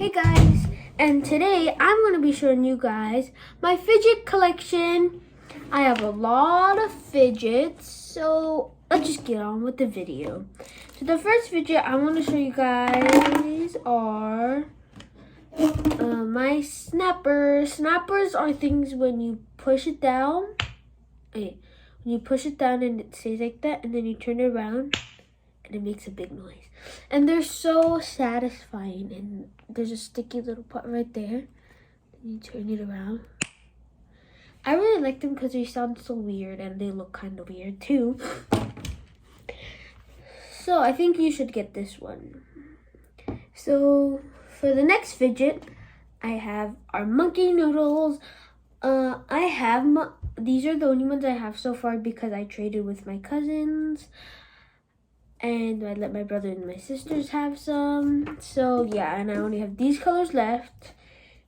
Hey guys, and today I'm going to be showing you guys my fidget collection. I have a lot of fidgets, so let's just get on with the video. So the first fidget I want to show you guys are my snappers. Snappers are things when you push it down. When you push it down and it stays like that, and then you turn it around and it makes a big noise. And they're so satisfying. And there's a sticky little part right there. You turn it around. I really like them because they sound so weird and they look kind of weird too. So I think you should get this one. So for the next fidget, I have our monkey noodles. These are the only ones I have so far because I traded with my cousins. And I let my brother and my sisters have some. So yeah, and I only have these colors left.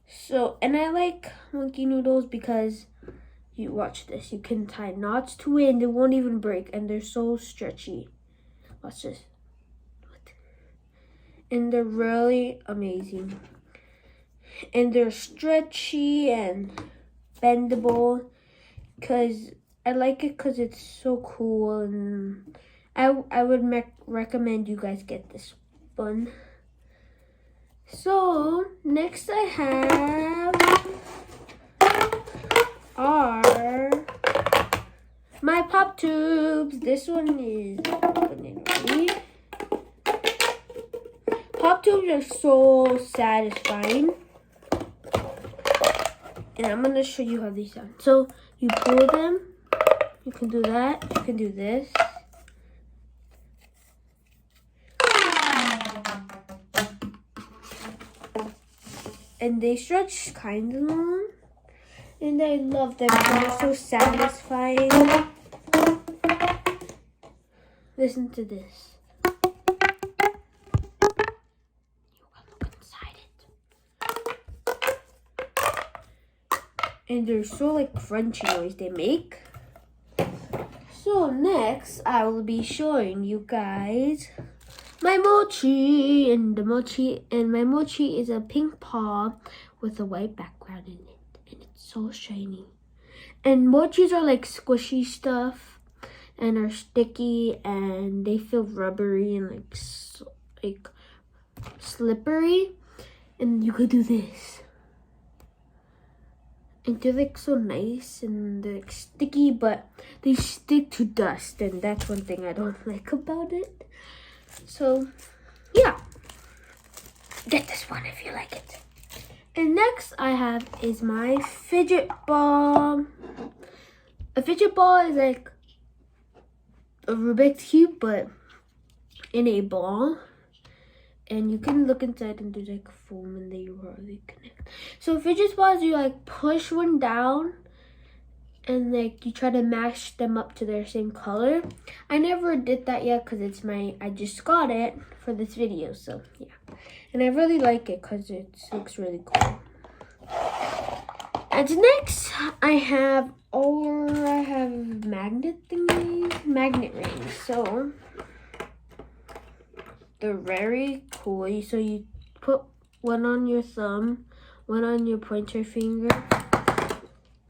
So, and I like monkey noodles because you watch this. You can tie knots to it and they won't even break. And they're so stretchy. Watch this. And they're really amazing. And they're stretchy and bendable. Because I like it because it's so cool. And I would recommend you guys get this one. So next I have are my pop tubes. This one is pop tubes are so satisfying. And I'm gonna show you how these sound. So you pull them, you can do that, you can do this. And they stretch kind of long. And I love them. They're so satisfying. Listen to this. You can look inside it. And they're so like crunchy noise they make. So next I will be showing you guys my mochi, and my mochi is a pink paw with a white background in it, and it's so shiny. And mochis are like squishy stuff, and are sticky, and they feel rubbery and like slippery. And you could do this, and they're like so nice, and they're like sticky, but they stick to dust, and that's one thing I don't like about it. So, yeah, get this one if you like it. And next I have is my fidget ball. A fidget ball is like a Rubik's Cube, but in a ball. And you can look inside and there's like foam and they really connect. So fidget balls, you like push one down and like you try to mash them up to their same color. I never did that yet because I just got it for this video, so yeah. And I really like it because it looks really cool. And next I have magnet rings. So they're very cool. So you put one on your thumb, one on your pointer finger,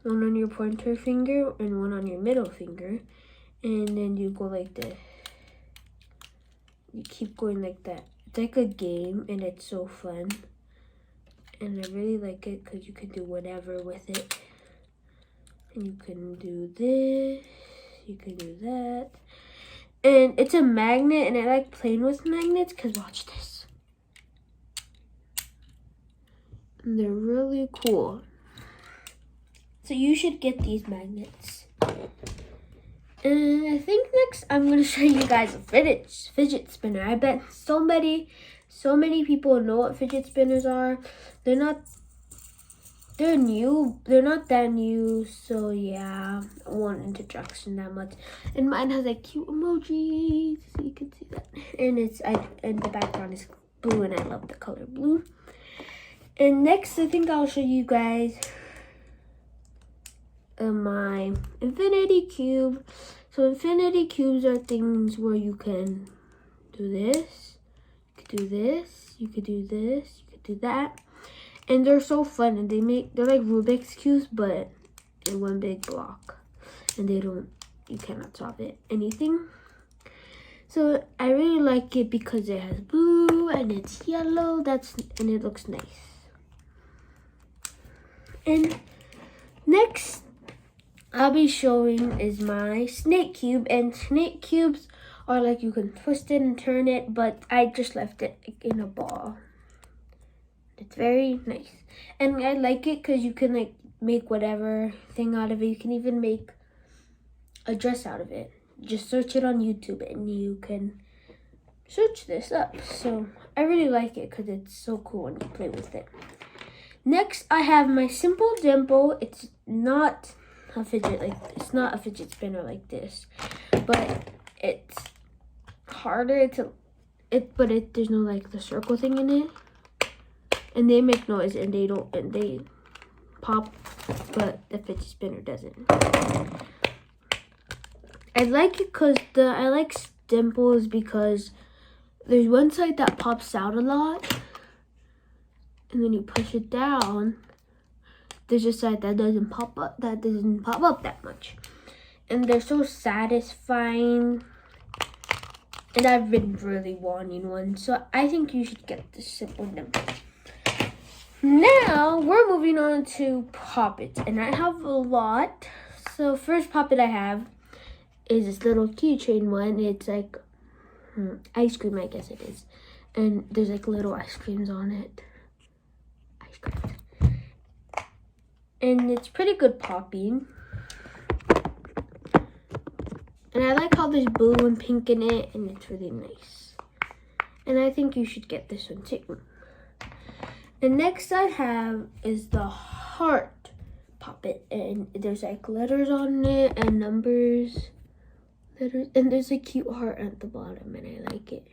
one on your pointer finger, and one on your middle finger. And then you go like this. You keep going like that. It's like a game, and it's so fun. And I really like it because you can do whatever with it. And you can do this. You can do that. And it's a magnet, and I like playing with magnets because watch this. And they're really cool. So you should get these magnets. And I think next I'm going to show you guys a fidget spinner. I bet so many people know what fidget spinners are. They're not that new. So yeah, I won't introduction that much. And mine has like cute emojis, so you can see that. And the background is blue, and I love the color blue. And next I think I'll show you guys my infinity cube. So infinity cubes are things where you can do this, you could do this, you could do this, you could do that. And they're so fun, and they're like Rubik's cubes, but in one big block. And you cannot solve it anything. So I really like it because it has blue and it's yellow. And it looks nice. And next I'll be showing is my snake cube. And snake cubes are like you can twist it and turn it, but I just left it in a ball. It's very nice. And I like it because you can like make whatever thing out of it. You can even make a dress out of it. Just search it on YouTube and you can search this up. So I really like it because it's so cool when you play with it. Next, I have my Simple Dimple. It's not a it's not a fidget spinner like this, but it's harder there's no like the circle thing in it. And they make noise and they pop, but the fidget spinner doesn't. I like it because I like dimples because there's one side that pops out a lot, and then you push it down. There's a side that doesn't pop up that much, and they're so satisfying. And I've been really wanting one, so I think you should get the Simple Dimple. Now we're moving on to Poppets, and I have a lot. So first Poppet I have is this little keychain one. It's like ice cream, I guess it is. And there's like little ice creams on it. Ice cream. And it's pretty good popping. And I like how there's blue and pink in it, and it's really nice. And I think you should get this one too. And next I have is the heart Poppet. And there's like letters on it and numbers. And there's a cute heart at the bottom, and I like it.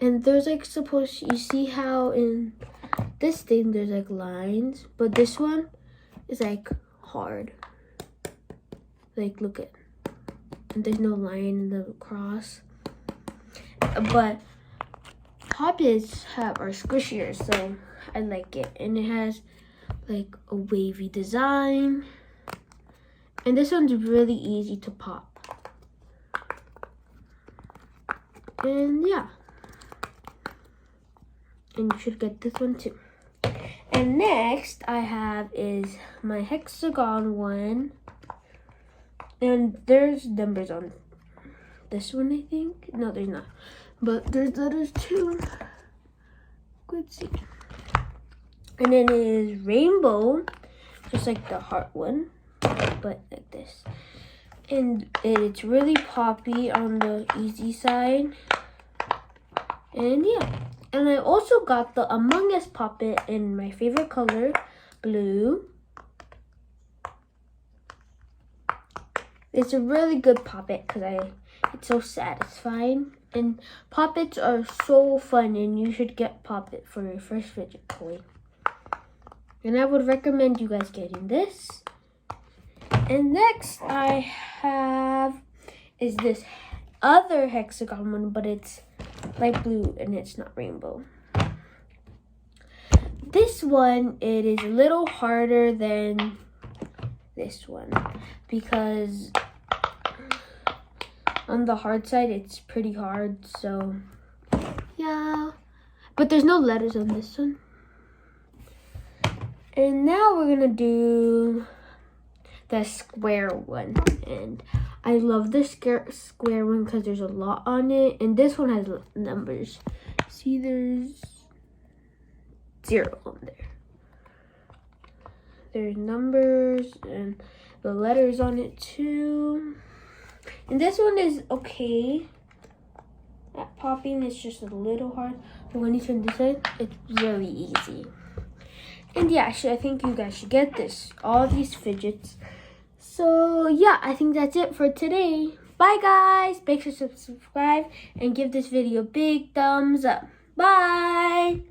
And there's like you see how in this thing there's like lines, but this one is like hard. Like look at, and there's no line in the cross. But Poppets are squishier, so I like it. And it has like a wavy design. And this one's really easy to pop. And yeah, and you should get this one too. And next I have is my hexagon one, and there's numbers on this one, I think. No, there's not, but there's letters too. Good see. And then it is rainbow, just like the heart one, but like this. And it's really poppy on the easy side. And yeah. And I also got the Among Us Poppet in my favorite color, blue. It's a really good Poppet because it's so satisfying. And Poppets are so fun, and you should get Poppet for your first fidget toy. And I would recommend you guys getting this. And next I have is this other hexagon one, but it's light blue and it's not rainbow. This one, it is a little harder than this one because on the hard side it's pretty hard, so yeah. But there's no letters on this one. And now we're gonna do the square one, and I love this square one because there's a lot on it, and this one has numbers. See, there's 0 on there. There's numbers and the letters on it too. And this one is okay at popping. It's just a little hard, but when you turn this side, it's really easy. And yeah, I think you guys should get this. All these fidgets. So yeah, I think that's it for today. Bye guys. Make sure to subscribe and give this video a big thumbs up. Bye.